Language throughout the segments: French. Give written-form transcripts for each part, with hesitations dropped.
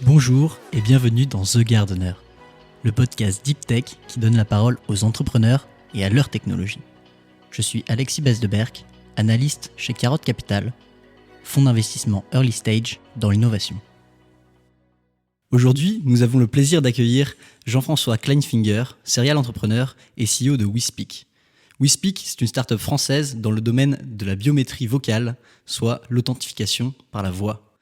Bonjour et bienvenue dans The Gardener, le podcast Deep Tech qui donne la parole aux entrepreneurs et à leur technologie. Je suis Alexis Besdeberck, analyste chez Carotte Capital, fonds d'investissement early stage dans l'innovation. Aujourd'hui, nous avons le plaisir d'accueillir Jean-François Kleinfinger, serial entrepreneur et CEO de WeSpeak. WeSpeak, c'est une start-up française dans le domaine de la biométrie vocale, soit l'authentification par la voix.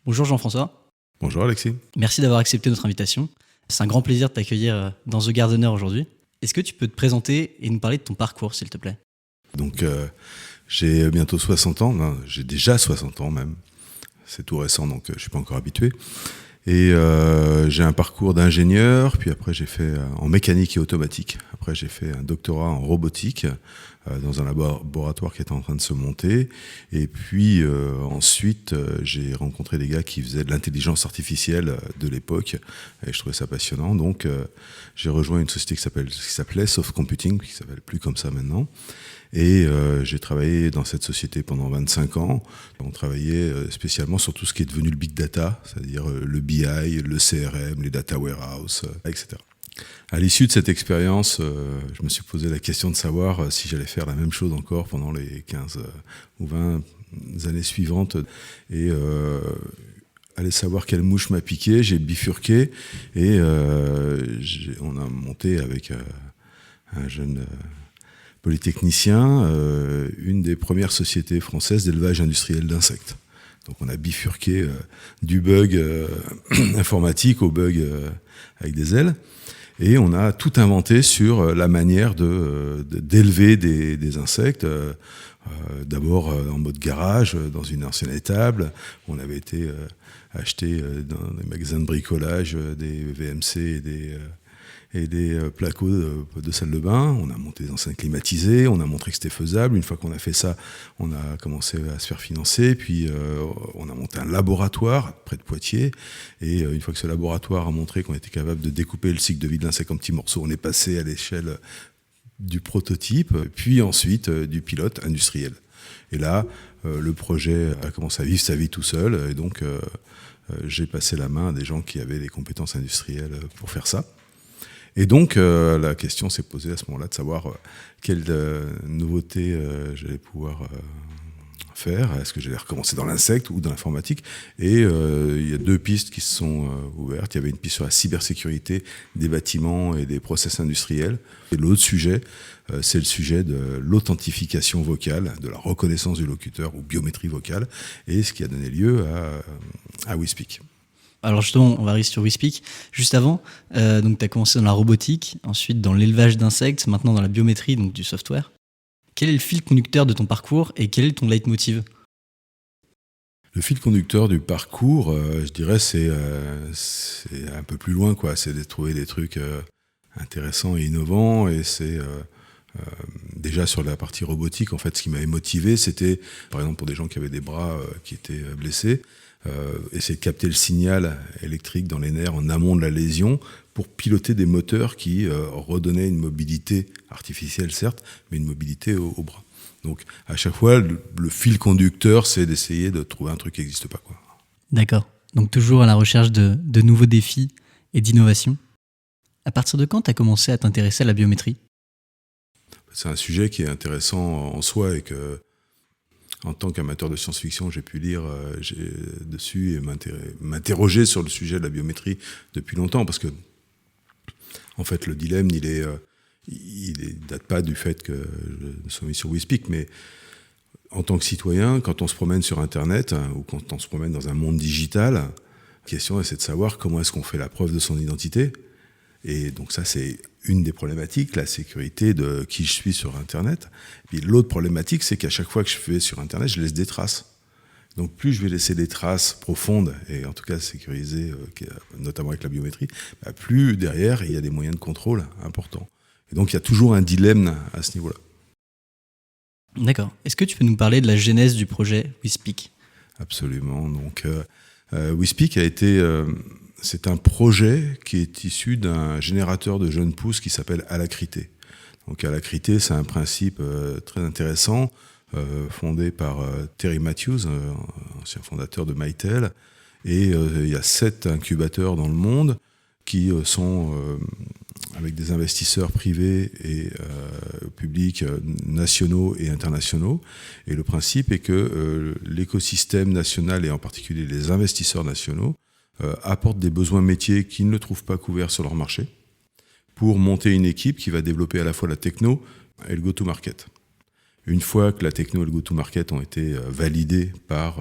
Bonjour Jean-François. Bonjour Alexis. Merci d'avoir accepté notre invitation. C'est un grand plaisir de t'accueillir dans The Gardener aujourd'hui. Est-ce que tu peux te présenter et nous parler de ton parcours, s'il te plaît ? Donc, j'ai bientôt 60 ans. Non, j'ai déjà 60 ans même. C'est tout récent, donc je ne suis pas encore habitué. Et j'ai un parcours d'ingénieur, puis après j'ai fait en mécanique et automatique. Après j'ai fait un doctorat en robotique dans un laboratoire qui était en train de se monter. Et puis ensuite j'ai rencontré des gars qui faisaient de l'intelligence artificielle de l'époque et je trouvais ça passionnant. Donc j'ai rejoint une société qui s'appelait Soft Computing, qui s'appelle plus comme ça maintenant. Et j'ai travaillé dans cette société pendant 25 ans. On travaillait spécialement sur tout ce qui est devenu le big data, c'est-à-dire le BI, le CRM, les data warehouse, etc. À l'issue de cette expérience, je me suis posé la question de savoir si j'allais faire la même chose encore pendant les 15 ou 20 années suivantes. Et aller savoir quelle mouche m'a piqué, j'ai bifurqué et on a monté avec un jeune polytechnicien, une des premières sociétés françaises d'élevage industriel d'insectes. Donc on a bifurqué du bug informatique au bug avec des ailes. Et on a tout inventé sur la manière d'élever des insectes. D'abord en mode garage, dans une ancienne étable. On avait été acheter dans des magasins de bricolage des VMC et des placos de salle de bain. On a monté des enceintes climatisées, on a montré que c'était faisable. Une fois qu'on a fait ça, on a commencé à se faire financer. Puis on a monté un laboratoire près de Poitiers. Et une fois que ce laboratoire a montré qu'on était capable de découper le cycle de vie de l'insecte en petits morceaux, on est passé à l'échelle du prototype, puis ensuite du pilote industriel. Et là, le projet a commencé à vivre sa vie tout seul. Et donc, j'ai passé la main à des gens qui avaient les compétences industrielles pour faire ça. Et donc, la question s'est posée à ce moment-là de savoir quelle nouveauté j'allais pouvoir faire. Est-ce que j'allais recommencer dans l'insecte ou dans l'informatique ? Et il y a deux pistes qui se sont ouvertes. Il y avait une piste sur la cybersécurité des bâtiments et des process industriels. Et l'autre sujet, c'est le sujet de l'authentification vocale, de la reconnaissance du locuteur ou biométrie vocale, et ce qui a donné lieu à WeSpeak. Alors justement, on va arriver sur WeSpeak. Juste avant, donc tu as commencé dans la robotique, ensuite dans l'élevage d'insectes, maintenant dans la biométrie, donc du software. Quel est le fil conducteur de ton parcours et quel est ton leitmotiv ? Le fil conducteur du parcours, je dirais, c'est un peu plus loin, quoi. C'est de trouver des trucs intéressants et innovants. Et c'est déjà sur la partie robotique, en fait, ce qui m'avait motivé, c'était, par exemple, pour des gens qui avaient des bras qui étaient blessés, essayer de capter le signal électrique dans les nerfs en amont de la lésion pour piloter des moteurs qui redonnaient une mobilité artificielle, certes, mais une mobilité au bras. Donc, à chaque fois, le fil conducteur, c'est d'essayer de trouver un truc qui n'existe pas, quoi. D'accord. Donc, toujours à la recherche de nouveaux défis et d'innovation. À partir de quand tu as commencé à t'intéresser à la biométrie ? C'est un sujet qui est intéressant en soi et que, en tant qu'amateur de science-fiction, j'ai pu lire dessus et m'interroger sur le sujet de la biométrie depuis longtemps, parce que, en fait, le dilemme, il date pas du fait que je sois mis sur WeSpeak, mais en tant que citoyen, quand on se promène sur Internet ou quand on se promène dans un monde digital, la question c'est de savoir comment est-ce qu'on fait la preuve de son identité. Et donc ça, c'est une des problématiques, la sécurité de qui je suis sur Internet. Puis l'autre problématique, c'est qu'à chaque fois que je vais sur Internet, je laisse des traces. Donc plus je vais laisser des traces profondes, et en tout cas sécurisées, notamment avec la biométrie, plus derrière, il y a des moyens de contrôle importants. Et donc il y a toujours un dilemme à ce niveau-là. D'accord. Est-ce que tu peux nous parler de la genèse du projet WeSpeak ? Absolument. Donc WeSpeak c'est un projet qui est issu d'un générateur de jeunes pousses qui s'appelle Alacrité. Donc Alacrité, c'est un principe très intéressant, fondé par Terry Matthews, ancien fondateur de Mytel, Et il y a 7 incubateurs dans le monde qui sont avec des investisseurs privés et publics nationaux et internationaux. Et le principe est que l'écosystème national et en particulier les investisseurs nationaux apportent des besoins métiers qu'ils ne trouvent pas couverts sur leur marché pour monter une équipe qui va développer à la fois la techno et le go-to-market. Une fois que la techno et le go-to-market ont été validés par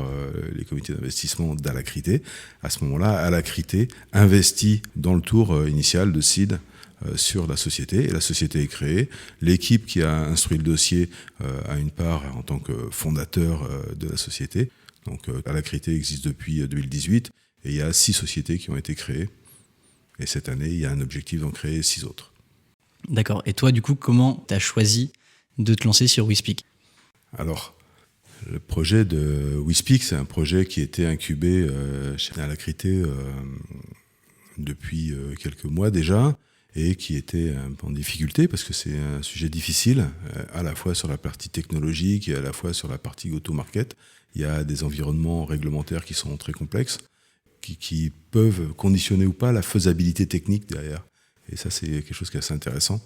les comités d'investissement d'Alacrité, à ce moment-là, Alacrité investit dans le tour initial de seed sur la société, et la société est créée. L'équipe qui a instruit le dossier a une part en tant que fondateur de la société. Donc Alacrité existe depuis 2018, et il y a 6 sociétés qui ont été créées. Et cette année, il y a un objectif d'en créer 6 autres. D'accord. Et toi, du coup, comment tu as choisi de te lancer sur WeSpeak? Alors, le projet de WeSpeak, c'est un projet qui était incubé chez Alacrité depuis quelques mois déjà, et qui était un peu en difficulté parce que c'est un sujet difficile, à la fois sur la partie technologique et à la fois sur la partie go-to-market. Il y a des environnements réglementaires qui sont très complexes, qui peuvent conditionner ou pas la faisabilité technique derrière. Et ça, c'est quelque chose qui est assez intéressant.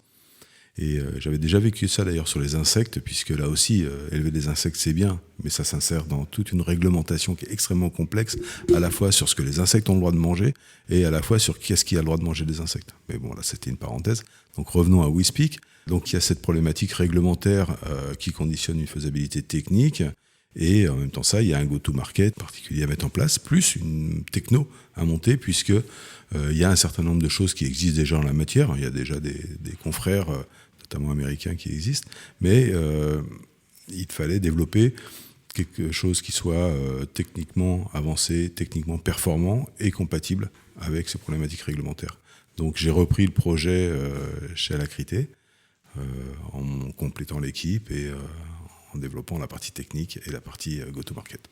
Et j'avais déjà vécu ça d'ailleurs sur les insectes, puisque là aussi, élever des insectes, c'est bien, mais ça s'insère dans toute une réglementation qui est extrêmement complexe, à la fois sur ce que les insectes ont le droit de manger, et à la fois sur qui est-ce qui a le droit de manger des insectes. Mais bon, là, c'était une parenthèse. Donc revenons à WeSpeak. Donc il y a cette problématique réglementaire qui conditionne une faisabilité technique, et en même temps ça, il y a un go-to-market particulier à mettre en place, plus une techno à monter, puisque il y a un certain nombre de choses qui existent déjà en la matière. Il y a déjà des confrères, notamment américains, qui existent, mais il fallait développer quelque chose qui soit techniquement avancé, techniquement performant et compatible avec ces problématiques réglementaires. Donc j'ai repris le projet chez Alacrité en complétant l'équipe et en développant la partie technique et la partie go-to-market.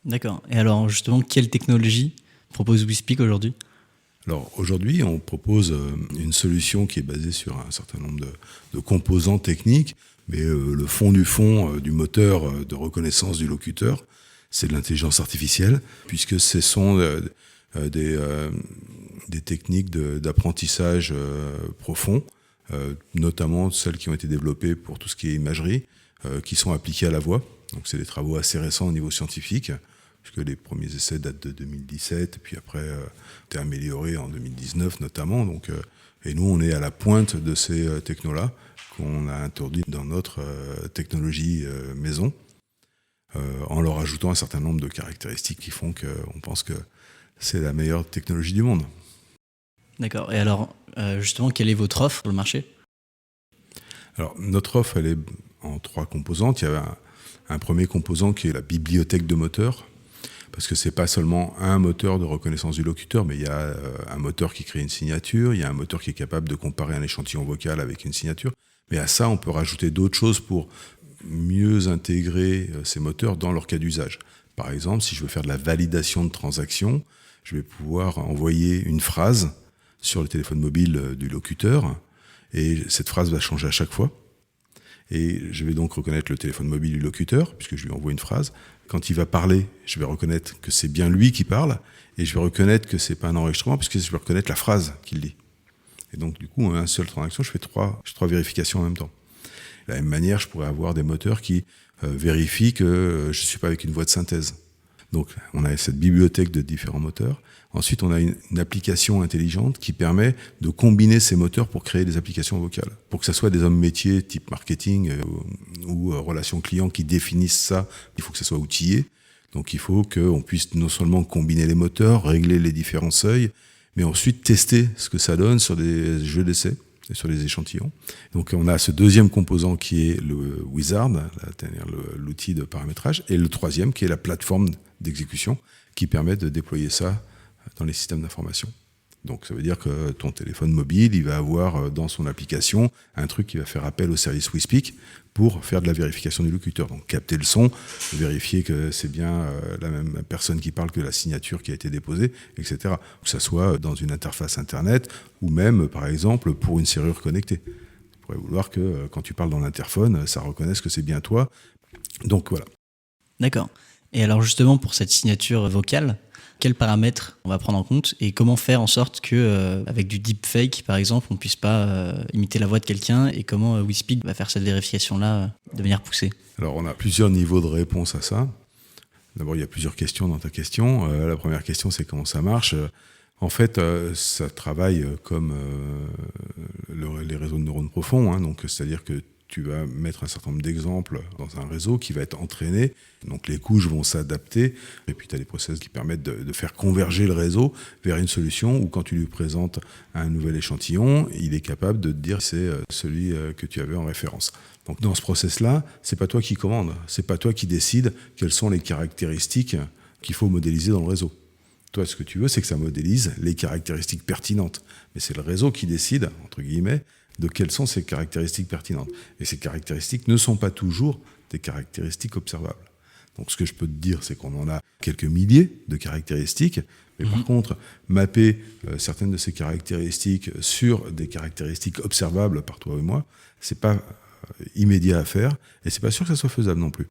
D'accord. Et alors justement, quelle technologie propose WeSpeak aujourd'hui ? Alors aujourd'hui, on propose une solution qui est basée sur un certain nombre de composants techniques, mais le fond du moteur de reconnaissance du locuteur, c'est de l'intelligence artificielle, puisque ce sont des techniques d'apprentissage profond, notamment celles qui ont été développées pour tout ce qui est imagerie, qui sont appliquées à la voix. Donc c'est des travaux assez récents au niveau scientifique, puisque les premiers essais datent de 2017, et puis après été améliorés en 2019 notamment. Donc, et nous, on est à la pointe de ces technos-là, qu'on a introduit dans notre technologie maison, en leur ajoutant un certain nombre de caractéristiques qui font qu'on pense que c'est la meilleure technologie du monde. D'accord. Et alors, justement, quelle est votre offre pour le marché ? Alors, notre offre, elle est en 3 composantes. Il y a un premier composant qui est la bibliothèque de moteurs, parce que c'est pas seulement un moteur de reconnaissance du locuteur, mais il y a un moteur qui crée une signature, il y a un moteur qui est capable de comparer un échantillon vocal avec une signature. Mais à ça, on peut rajouter d'autres choses pour mieux intégrer ces moteurs dans leur cas d'usage. Par exemple, si je veux faire de la validation de transactions, je vais pouvoir envoyer une phrase sur le téléphone mobile du locuteur, et cette phrase va changer à chaque fois. Et je vais donc reconnaître le téléphone mobile du locuteur, puisque je lui envoie une phrase. Quand il va parler, je vais reconnaître que c'est bien lui qui parle, et je vais reconnaître que c'est pas un enregistrement, puisque je vais reconnaître la phrase qu'il dit. Et donc, du coup, en une seule transaction, je fais trois vérifications en même temps. De la même manière, je pourrais avoir des moteurs qui vérifient que je ne suis pas avec une voix de synthèse. Donc, on a cette bibliothèque de différents moteurs. Ensuite, on a une application intelligente qui permet de combiner ces moteurs pour créer des applications vocales. Pour que ce soit des hommes métiers type marketing ou relations clients qui définissent ça, il faut que ça soit outillé. Donc, il faut qu'on puisse non seulement combiner les moteurs, régler les différents seuils, mais ensuite tester ce que ça donne sur des jeux d'essai et sur les échantillons. Donc, on a ce deuxième composant qui est le wizard, c'est-à-dire l'outil de paramétrage, et le troisième qui est la plateforme d'exécution qui permet de déployer ça dans les systèmes d'information. Donc ça veut dire que ton téléphone mobile, il va avoir dans son application un truc qui va faire appel au service WeSpeak pour faire de la vérification du locuteur. Donc capter le son, vérifier que c'est bien la même personne qui parle que la signature qui a été déposée, etc. Que ça soit dans une interface Internet ou même, par exemple, pour une serrure connectée. Tu pourrais vouloir que quand tu parles dans l'interphone, ça reconnaisse que c'est bien toi. Donc voilà. D'accord. Et alors justement, pour cette signature vocale, quels paramètres on va prendre en compte et comment faire en sorte que, avec du deepfake par exemple, on ne puisse pas imiter la voix de quelqu'un, et comment WeSpeak va faire cette vérification-là de manière poussée. Alors on a plusieurs niveaux de réponse à ça. D'abord, il y a plusieurs questions dans ta question. La première question, c'est comment ça marche. En fait, ça travaille comme les réseaux de neurones profonds. Donc, c'est-à-dire que tu vas mettre un certain nombre d'exemples dans un réseau qui va être entraîné. Donc, les couches vont s'adapter. Et puis, tu as des process qui permettent de faire converger le réseau vers une solution où, quand tu lui présentes un nouvel échantillon, il est capable de te dire c'est celui que tu avais en référence. Donc, dans ce process-là, c'est pas toi qui commande. C'est pas toi qui décide quelles sont les caractéristiques qu'il faut modéliser dans le réseau. Toi, ce que tu veux, c'est que ça modélise les caractéristiques pertinentes. Mais c'est le réseau qui décide, entre guillemets, de quelles sont ces caractéristiques pertinentes. Et ces caractéristiques ne sont pas toujours des caractéristiques observables. Donc, ce que je peux te dire, c'est qu'on en a quelques milliers de caractéristiques. Mais par contre, mapper certaines de ces caractéristiques sur des caractéristiques observables par toi et moi, c'est pas immédiat à faire. Et c'est pas sûr que ça soit faisable non plus.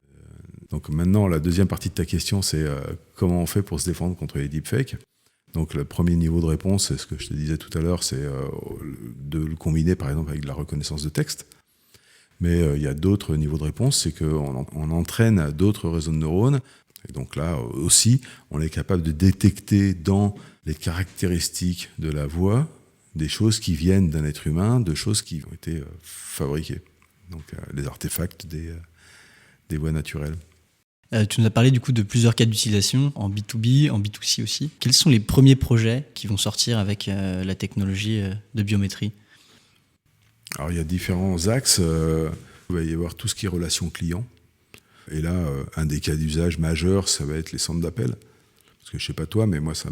Donc maintenant, la deuxième partie de ta question, c'est comment on fait pour se défendre contre les deepfakes. Donc le premier niveau de réponse, c'est ce que je te disais tout à l'heure, c'est de le combiner par exemple avec de la reconnaissance de texte. Mais il y a d'autres niveaux de réponse, c'est qu'on entraîne d'autres réseaux de neurones. Et donc là aussi, on est capable de détecter dans les caractéristiques de la voix des choses qui viennent d'un être humain, de choses qui ont été fabriquées. Donc les artefacts des voix naturelles. Tu nous as parlé du coup de plusieurs cas d'utilisation, en B2B, en B2C aussi. Quels sont les premiers projets qui vont sortir avec la technologie de biométrie ? Alors il y a différents axes. Il va y avoir tout ce qui est relation client. Et là, un des cas d'usage majeurs, ça va être les centres d'appel. Parce que je ne sais pas toi, mais moi, ça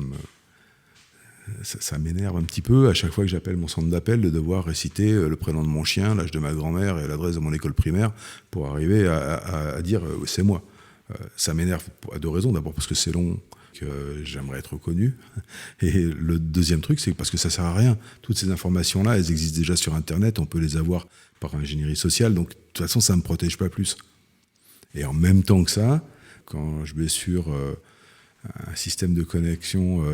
m'énerve un petit peu à chaque fois que j'appelle mon centre d'appel de devoir réciter le prénom de mon chien, l'âge de ma grand-mère et l'adresse de mon école primaire pour arriver à dire c'est moi. Ça m'énerve à deux raisons. D'abord parce que c'est long, que j'aimerais être reconnu. Et le deuxième truc, c'est parce que ça sert à rien. Toutes ces informations-là, elles existent déjà sur Internet. On peut les avoir par ingénierie sociale. Donc, de toute façon, ça ne me protège pas plus. Et en même temps que ça, quand je vais sur un système de connexion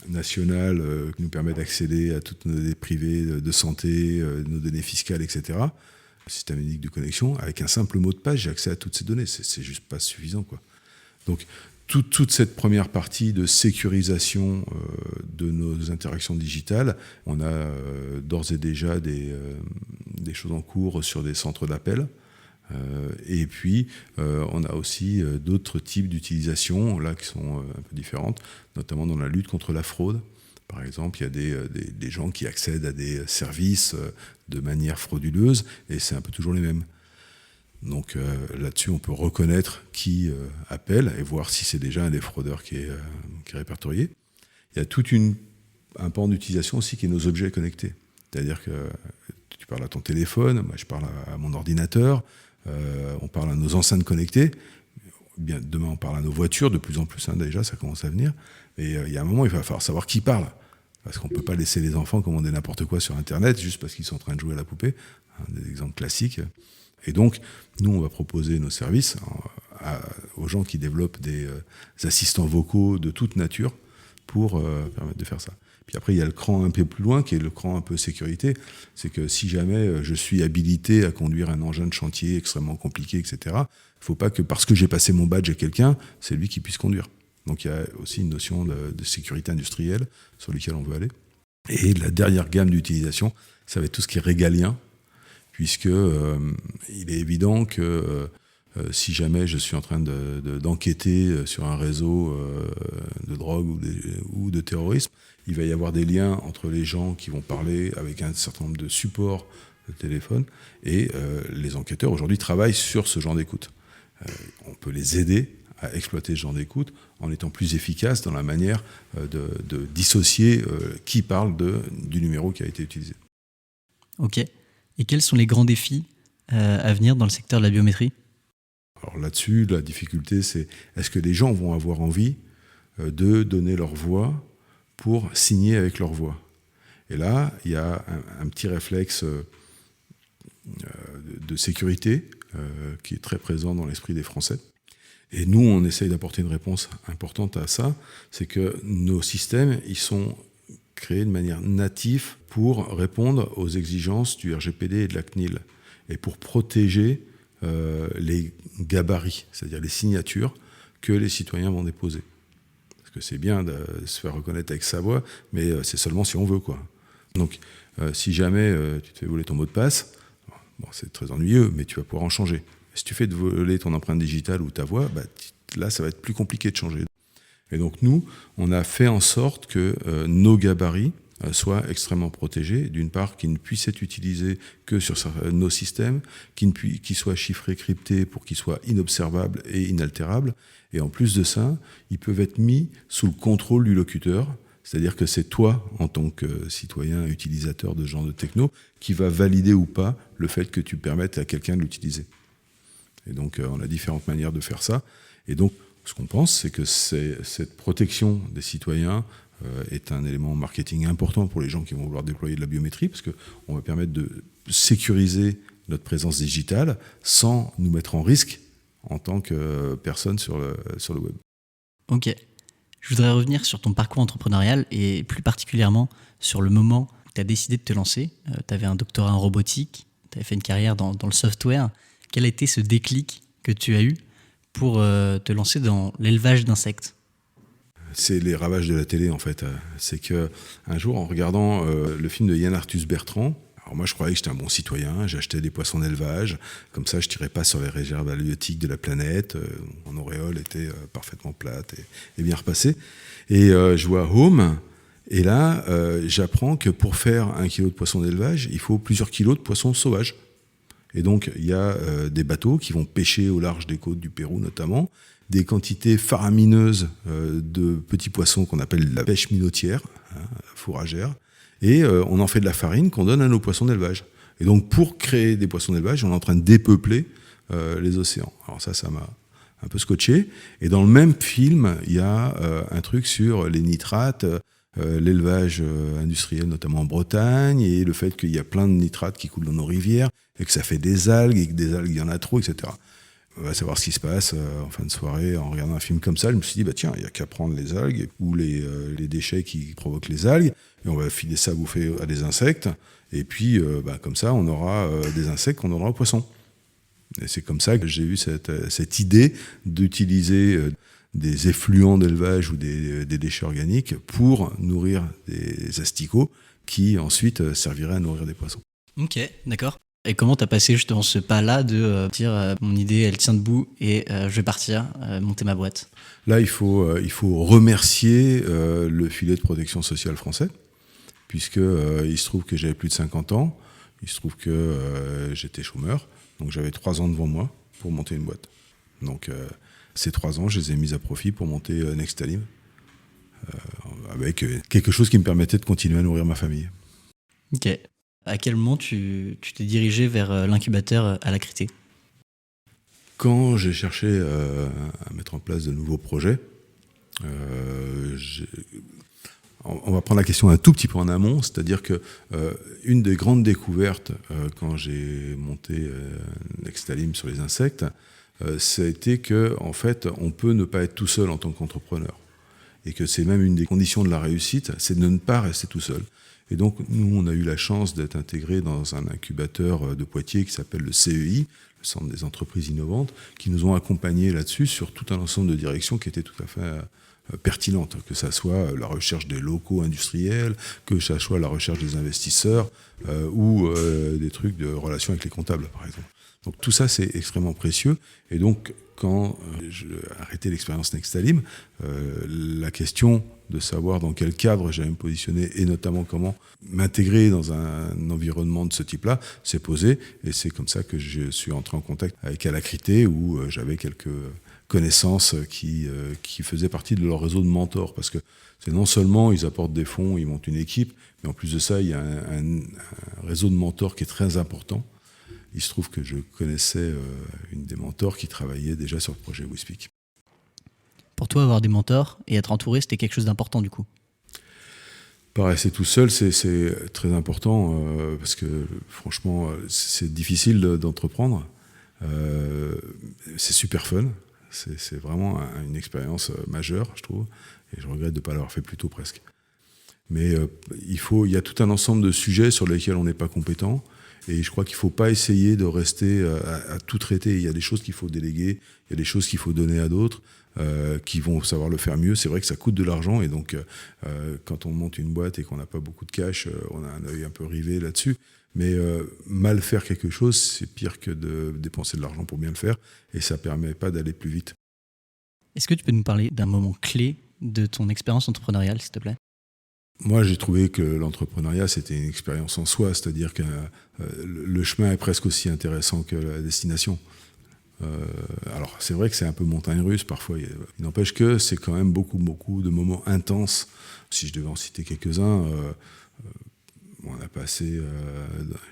national qui nous permet d'accéder à toutes nos données privées de santé, nos données fiscales, etc., système unique de connexion, avec un simple mot de passe, j'ai accès à toutes ces données. C'est juste pas suffisant, quoi. Donc, toute cette première partie de sécurisation de nos interactions digitales, on a d'ores et déjà des choses en cours sur des centres d'appel. Et puis, on a aussi d'autres types d'utilisation là qui sont un peu différentes, notamment dans la lutte contre la fraude. Par exemple, il y a des gens qui accèdent à des services de manière frauduleuse, et c'est un peu toujours les mêmes. Donc là-dessus, on peut reconnaître qui appelle et voir si c'est déjà un des fraudeurs qui est répertorié. Il y a tout un pan d'utilisation aussi qui est nos objets connectés. C'est-à-dire que tu parles à ton téléphone, moi je parle à mon ordinateur, on parle à nos enceintes connectées. Bien, demain, on parle à nos voitures, de plus en plus, déjà, ça commence à venir. Et il y a un moment, il va falloir savoir qui parle. Parce qu'on ne peut pas laisser les enfants commander n'importe quoi sur Internet juste parce qu'ils sont en train de jouer à la poupée. Des exemples classiques. Et donc, nous, on va proposer nos services aux gens qui développent des assistants vocaux de toute nature pour permettre de faire ça. Puis après, il y a le cran un peu plus loin, qui est le cran un peu sécurité. C'est que si jamais je suis habilité à conduire un engin de chantier extrêmement compliqué, etc., il ne faut pas que parce que j'ai passé mon badge à quelqu'un, c'est lui qui puisse conduire. Donc il y a aussi une notion de sécurité industrielle sur laquelle on veut aller. Et la dernière gamme d'utilisation, ça va être tout ce qui est régalien, puisque il est évident que si jamais je suis en train d'enquêter sur un réseau de drogue ou de terrorisme, il va y avoir des liens entre les gens qui vont parler avec un certain nombre de supports de téléphone, et les enquêteurs aujourd'hui travaillent sur ce genre d'écoute. On peut les aider à exploiter ce genre d'écoute en étant plus efficace dans la manière de dissocier qui parle du numéro qui a été utilisé. Ok. Et quels sont les grands défis à venir dans le secteur de la biométrie ? Alors là-dessus, la difficulté, c'est est-ce que les gens vont avoir envie de donner leur voix pour signer avec leur voix ? Et là, il y a un petit réflexe de sécurité qui est très présent dans l'esprit des Français. Et nous, on essaye d'apporter une réponse importante à ça, c'est que nos systèmes, ils sont créés de manière native pour répondre aux exigences du RGPD et de la CNIL, et pour protéger les gabarits, c'est-à-dire les signatures que les citoyens vont déposer. Parce que c'est bien de se faire reconnaître avec sa voix, mais c'est seulement si on veut, quoi. Donc, si jamais tu te fais voler ton mot de passe, bon, c'est très ennuyeux, mais tu vas pouvoir en changer. Si tu fais de voler ton empreinte digitale ou ta voix, là, ça va être plus compliqué de changer. Et donc, nous, on a fait en sorte que nos gabarits soient extrêmement protégés. D'une part, qu'ils ne puissent être utilisés que sur nos systèmes, qu'ils soient chiffrés, cryptés pour qu'ils soient inobservables et inaltérables. Et en plus de ça, ils peuvent être mis sous le contrôle du locuteur. C'est-à-dire que c'est toi, en tant que citoyen utilisateur de ce genre de techno, qui va valider ou pas le fait que tu permettes à quelqu'un de l'utiliser. Et donc, on a différentes manières de faire ça. Et donc, ce qu'on pense, c'est que cette protection des citoyens est un élément marketing important pour les gens qui vont vouloir déployer de la biométrie, parce qu'on va permettre de sécuriser notre présence digitale sans nous mettre en risque en tant que personne sur le web. Ok. Je voudrais revenir sur ton parcours entrepreneurial et plus particulièrement sur le moment où tu as décidé de te lancer. Tu avais un doctorat en robotique, tu avais fait une carrière dans le software. Quel a été ce déclic que tu as eu pour te lancer dans l'élevage d'insectes ? C'est les ravages de la télé, en fait. C'est qu'un jour, en regardant le film de Yann Arthus Bertrand, alors moi je croyais que j'étais un bon citoyen, j'achetais des poissons d'élevage, comme ça je ne tirais pas sur les réserves halieutiques de la planète, mon auréole était parfaitement plate et bien repassée. Et je vois Home, et là j'apprends que pour faire 1 kilo de poissons d'élevage, il faut plusieurs kilos de poissons sauvages. Et donc il y a des bateaux qui vont pêcher au large des côtes du Pérou notamment, des quantités faramineuses de petits poissons qu'on appelle la pêche minotière, fourragère, et on en fait de la farine qu'on donne à nos poissons d'élevage. Et donc pour créer des poissons d'élevage, on est en train de dépeupler les océans. Alors ça m'a un peu scotché. Et dans le même film, il y a un truc sur les nitrates, l'élevage industriel, notamment en Bretagne, et le fait qu'il y a plein de nitrates qui coulent dans nos rivières, et que ça fait des algues, et que des algues, il y en a trop, etc. On va savoir ce qui se passe en fin de soirée en regardant un film comme ça. Je me suis dit, tiens, il n'y a qu'à prendre les algues ou les déchets qui provoquent les algues, et on va filer ça à bouffer à des insectes, et puis comme ça, on aura des insectes qu'on donnera aux poissons. Et c'est comme ça que j'ai eu cette idée d'utiliser des effluents d'élevage ou des déchets organiques pour nourrir des asticots qui ensuite serviraient à nourrir des poissons. Ok, d'accord. Et comment t'as passé justement ce pas-là de dire mon idée elle tient debout et je vais partir monter ma boîte ? Là il faut remercier le filet de protection sociale français, puisque il se trouve que j'avais plus de 50 ans, il se trouve que j'étais chômeur, donc j'avais 3 ans devant moi pour monter une boîte. Donc ces 3 ans je les ai mis à profit pour monter Nextalim, avec quelque chose qui me permettait de continuer à nourrir ma famille. Ok. À quel moment tu t'es dirigé vers l'incubateur Alacrité ? Quand j'ai cherché à mettre en place de nouveaux projets, on va prendre la question un tout petit peu en amont, c'est-à-dire que une des grandes découvertes quand j'ai monté Nextalim sur les insectes, ça a été que en fait, on peut ne pas être tout seul en tant qu'entrepreneur, et que c'est même une des conditions de la réussite, c'est de ne pas rester tout seul. Et donc, nous, on a eu la chance d'être intégrés dans un incubateur de Poitiers qui s'appelle le CEI, le Centre des entreprises innovantes, qui nous ont accompagnés là-dessus sur tout un ensemble de directions qui étaient tout à fait pertinentes, que ça soit la recherche des locaux industriels, que ça soit la recherche des investisseurs ou des trucs de relations avec les comptables, par exemple. Donc tout ça, c'est extrêmement précieux. Et donc, quand j'ai arrêté l'expérience Nextalim, la question de savoir dans quel cadre j'allais me positionner et notamment comment m'intégrer dans un environnement de ce type-là s'est posée. Et c'est comme ça que je suis entré en contact avec Alacrité, où j'avais quelques connaissances qui faisaient partie de leur réseau de mentors. Parce que c'est non seulement ils apportent des fonds, ils montent une équipe, mais en plus de ça, il y a un réseau de mentors qui est très important. Il se trouve que je connaissais une des mentors qui travaillait déjà sur le projet WeSpeak. Pour toi, avoir des mentors et être entouré, c'était quelque chose d'important du coup ? Pas rester tout seul, c'est très important parce que franchement, c'est difficile d'entreprendre. C'est super fun, C'est vraiment une expérience majeure, je trouve, et je regrette de ne pas l'avoir fait plus tôt presque. Mais il y a tout un ensemble de sujets sur lesquels on n'est pas compétent, et je crois qu'il ne faut pas essayer de rester à tout traiter. Il y a des choses qu'il faut déléguer, il y a des choses qu'il faut donner à d'autres qui vont savoir le faire mieux. C'est vrai que ça coûte de l'argent, et donc quand on monte une boîte et qu'on n'a pas beaucoup de cash, on a un œil un peu rivé là-dessus. Mais mal faire quelque chose, c'est pire que de dépenser de l'argent pour bien le faire, et ça ne permet pas d'aller plus vite. Est-ce que tu peux nous parler d'un moment clé de ton expérience entrepreneuriale, s'il te plaît ? Moi, j'ai trouvé que l'entrepreneuriat, c'était une expérience en soi, c'est-à-dire que le chemin est presque aussi intéressant que la destination. Alors, c'est vrai que c'est un peu montagne russe parfois. Il n'empêche que c'est quand même beaucoup de moments intenses. Si je devais en citer quelques-uns, on a passé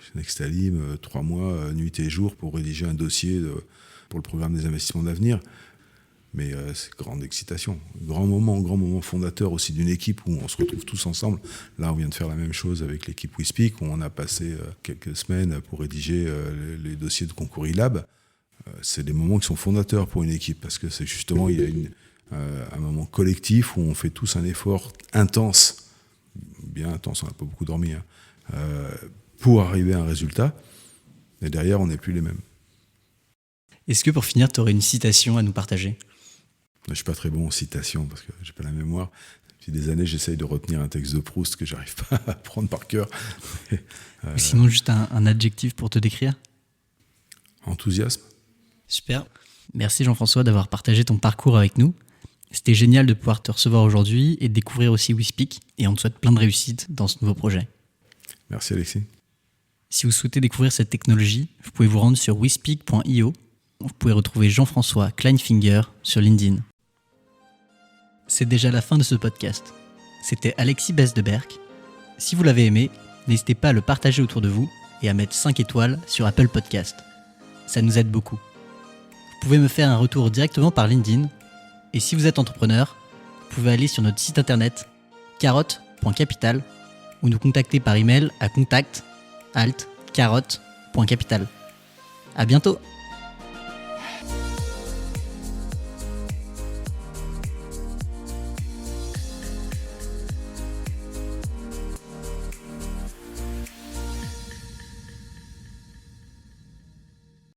chez Nextalim 3 mois, nuit et jour, pour rédiger un dossier pour le programme des investissements d'avenir. Mais c'est grande excitation. Grand moment fondateur aussi d'une équipe où on se retrouve tous ensemble. Là, on vient de faire la même chose avec l'équipe WeSpeak, où on a passé quelques semaines pour rédiger les dossiers de concours e-lab. C'est des moments qui sont fondateurs pour une équipe, parce que c'est justement, il y a un moment collectif où on fait tous un effort intense, bien intense, on n'a pas beaucoup dormi, pour arriver à un résultat. Et derrière, on n'est plus les mêmes. Est-ce que pour finir, tu aurais une citation à nous partager ? Je ne suis pas très bon en citation parce que je n'ai pas la mémoire. Depuis des années, j'essaye de retenir un texte de Proust que je n'arrive pas à prendre par cœur. Sinon, juste un adjectif pour te décrire ? Enthousiasme. Super. Merci Jean-François d'avoir partagé ton parcours avec nous. C'était génial de pouvoir te recevoir aujourd'hui et de découvrir aussi WeSpeak. Et on te souhaite plein de réussite dans ce nouveau projet. Merci Alexis. Si vous souhaitez découvrir cette technologie, vous pouvez vous rendre sur wespeak.io. Vous pouvez retrouver Jean-François Kleinfinger sur LinkedIn. C'est déjà la fin de ce podcast. C'était Alexis Besdeberg. Si vous l'avez aimé, n'hésitez pas à le partager autour de vous et à mettre 5 étoiles sur Apple Podcast. Ça nous aide beaucoup. Vous pouvez me faire un retour directement par LinkedIn. Et si vous êtes entrepreneur, vous pouvez aller sur notre site internet carotte.capital ou nous contacter par email à contact@carotte.capital. À bientôt!